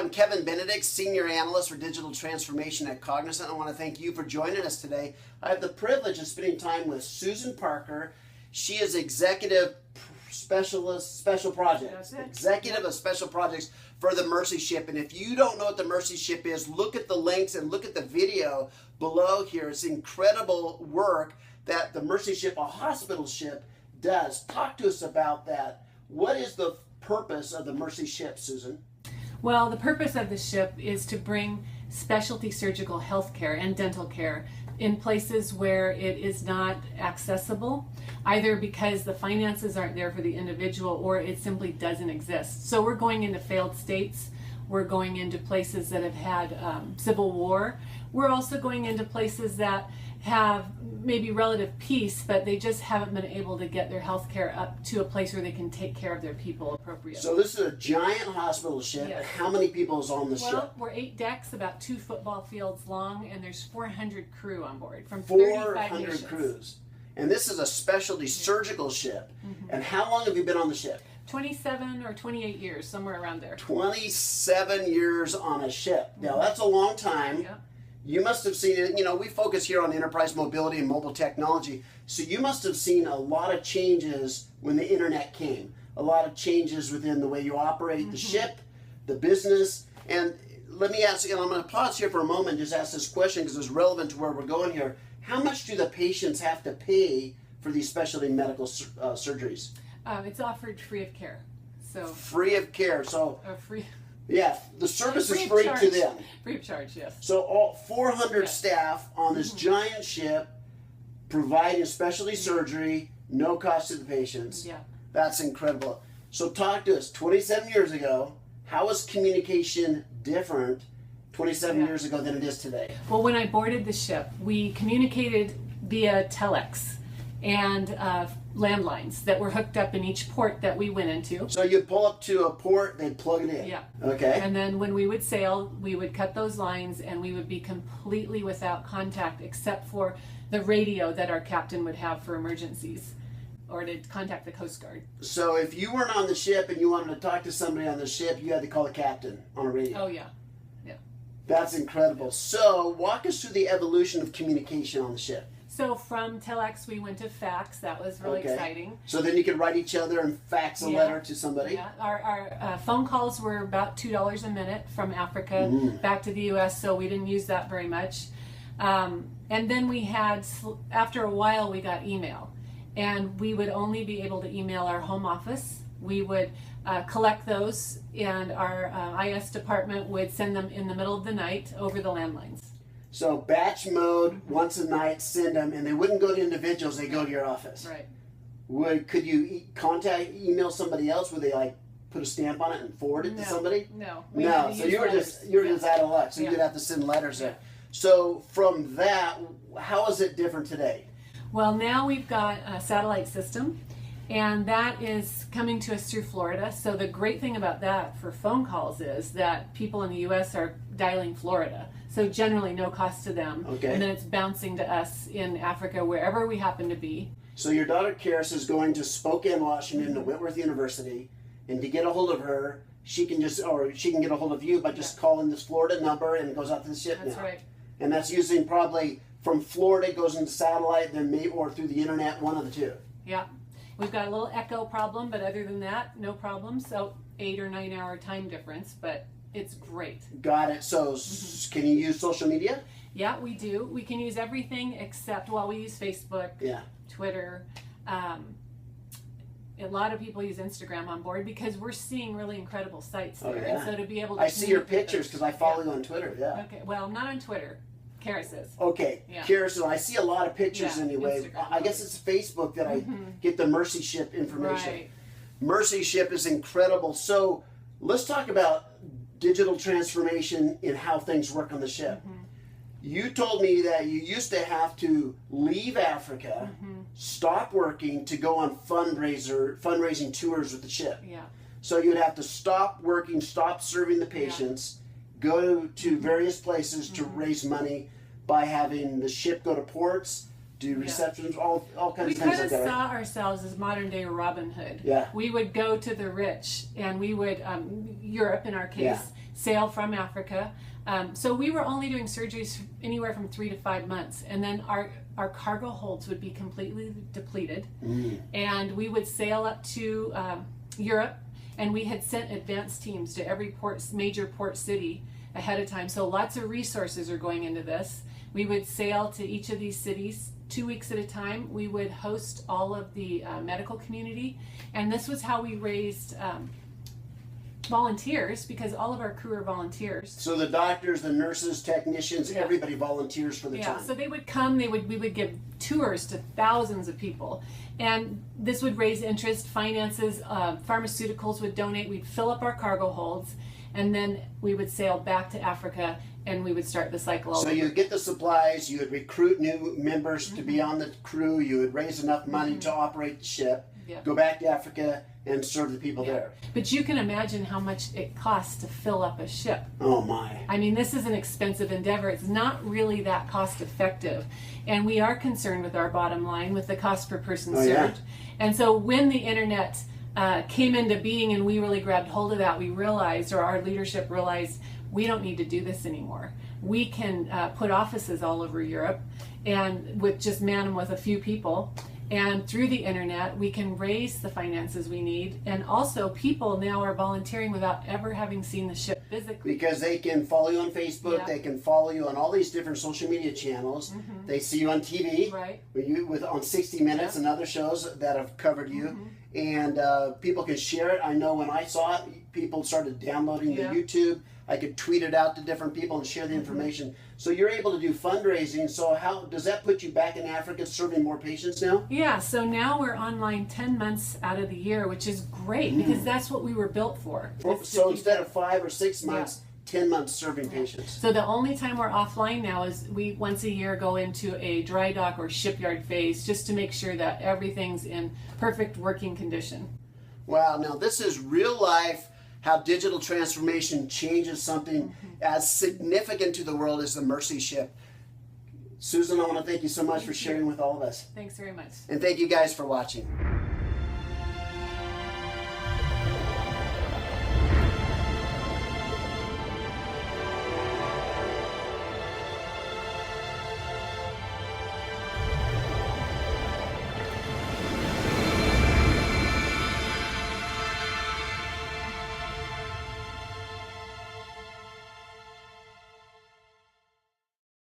I'm Kevin Benedict, Senior Analyst for Digital Transformation at Cognizant. I want to thank you for joining us today. I have the privilege of spending time with Susan Parker. She is Executive Specialist, Special Projects. Executive of Special Projects for the Mercy Ship. And if you don't know what the Mercy Ship is, look at the links and look at the video below here. It's incredible work that the Mercy Ship, a hospital ship, does. Talk to us about that. What is the purpose of the Mercy Ship, Susan? Well, the purpose of the ship is to bring specialty surgical health care and dental care in places where it is not accessible, either because the finances aren't there for the individual or it simply doesn't exist. So we're going into failed states. We're going into places that have had civil war. We're also going into places that have maybe relative peace, but they just haven't been able to get their health care up to a place where they can take care of their people appropriately. So this is a giant hospital ship. Yes. How many people is on the ship? Well, we're 8 decks, about 2 football fields long, and there's 400 crew on board from 35 400 nations. crews. And this is a specialty surgical ship. And how long have you been on the ship? 27 or 28 years, somewhere around there. 27 years on a ship. Now that's a long time. Yep. You must have seen it. You know, we focus here on enterprise mobility and mobile technology. So you must have seen a lot of changes when the internet came. A lot of changes within the way you operate the ship, the business. And let me ask, and I'm going to pause here for a moment and just ask this question because it's relevant to where we're going here. How much do the patients have to pay for these specialty medical surgeries? It's offered free of care. So Free of care. So free. yeah, the service is Free of free charge. to them. Free of charge, yes. So all 400 Yes. staff on this giant ship providing specialty surgery, no cost to the patients. Yeah. That's incredible. So talk to us. 27 years ago, how was communication different 27 years ago than it is today? Well, when I boarded the ship, we communicated via telex and landlines that were hooked up in each port that we went into. So you'd pull up to a port, they'd plug it in. Yeah. Okay. And then when we would sail, we would cut those lines and we would be completely without contact except for the radio that our captain would have for emergencies or to contact the Coast Guard. So if you weren't on the ship and you wanted to talk to somebody on the ship, you had to call the captain on a radio. Oh, yeah. Yeah. That's incredible. So walk us through the evolution of communication on the ship. So from telex, we went to fax. That was really exciting. So then you could write each other and fax a letter to somebody? Yeah. Our phone calls were about $2 a minute from Africa back to the U.S., so we didn't use that very much. And then we had, after a while, we got email. And we would only be able to email our home office. We would collect those, and our IS department would send them in the middle of the night over the landlines. So batch mode, once a night, send them, and they wouldn't go to individuals, they go to your office. Right. Could you email somebody else? Would they like put a stamp on it and forward it to somebody? No. No. So you were just out of luck. So you'd have to send letters there. So from that, how is it different today? Well, now we've got a satellite system, and that is coming to us through Florida. So the great thing about that for phone calls is that people in the U.S. are dialing Florida. So generally no cost to them. Okay. And then it's bouncing to us in Africa, wherever we happen to be. So your daughter Karis is going to Spokane, Washington, to Whitworth University, and to get a hold of her, she can get a hold of you by just calling this Florida number, and it goes out to the ship now. That's right. And that's using probably from Florida, it goes into satellite, then or through the internet, one of the two. Yeah. We've got a little echo problem, but other than that, no problem. So 8 or 9 hour time difference, but it's great. Got it. So can you use social media? Yeah, we do. We can use everything except, well, we use Facebook, Twitter. A lot of people use Instagram on board because we're seeing really incredible sites there. And so to be able to I see your pictures because I follow you on Twitter. Okay. Well, not on Twitter. Karis is. Okay. Karis, I see a lot of pictures anyway. Instagram. I guess it's Facebook that I get the Mercy Ship information. Right. Mercy Ship is incredible. So let's talk about digital transformation in how things work on the ship. You told me that you used to have to leave Africa, stop working to go on fundraising tours with the ship. Yeah. So you'd have to stop working, stop serving the patients, go to various places to raise money by having the ship go to ports, do receptions, all kinds of things like that. We kind of saw ourselves as modern day Robin Hood. Yeah. We would go to the rich, and we would, Europe in our case, sail from Africa. So we were only doing surgeries anywhere from 3 to 5 months, and then our cargo holds would be completely depleted, and we would sail up to Europe, and we had sent advance teams to every major port city ahead of time. So lots of resources are going into this. We would sail to each of these cities 2 weeks at a time. We would host all of the medical community, and this was how we raised volunteers, because all of our crew are volunteers. So the doctors, the nurses, technicians, Yeah. everybody volunteers for the Yeah, time. so they would come, we would give tours to thousands of people, and this would raise interest, finances, pharmaceuticals would donate, we'd fill up our cargo holds, and then we would sail back to Africa, and we would start the cycle all So over. you would get the supplies, you would recruit new members to be on the crew, you would raise enough money to operate the ship, Yeah. go back to Africa and serve the people there. But you can imagine how much it costs to fill up a ship. Oh my. I mean, this is an expensive endeavor. It's not really that cost effective. And we are concerned with our bottom line, with the cost per person Oh, yeah. served. And so when the internet came into being and we really grabbed hold of that, we realized, or our leadership realized, we don't need to do this anymore. We can put offices all over Europe, and with just man them with a few people. And through the internet, we can raise the finances we need. And also, people now are volunteering without ever having seen the ship physically. Because they can follow you on Facebook, Yeah. they can follow you on all these different social media channels. They see you on TV, Right. on 60 Minutes Yeah. and other shows that have covered you. And people can share it. I know when I saw it, people started downloading Yeah. the YouTube. I could tweet it out to different people and share the information. So you're able to do fundraising. So how does that put you back in Africa serving more patients now? Yeah, so now we're online 10 months out of the year, which is great because that's what we were built for. is to So do instead that. of 5 or 6 months, 10 months serving patients. So the only time we're offline now is we once a year go into a dry dock or shipyard phase just to make sure that everything's in perfect working condition. Wow, now this is real life, how digital transformation changes something as significant to the world as the Mercy ship. Susan, I want to thank you so much for sharing with all of us. Thanks very much. And thank you guys for watching.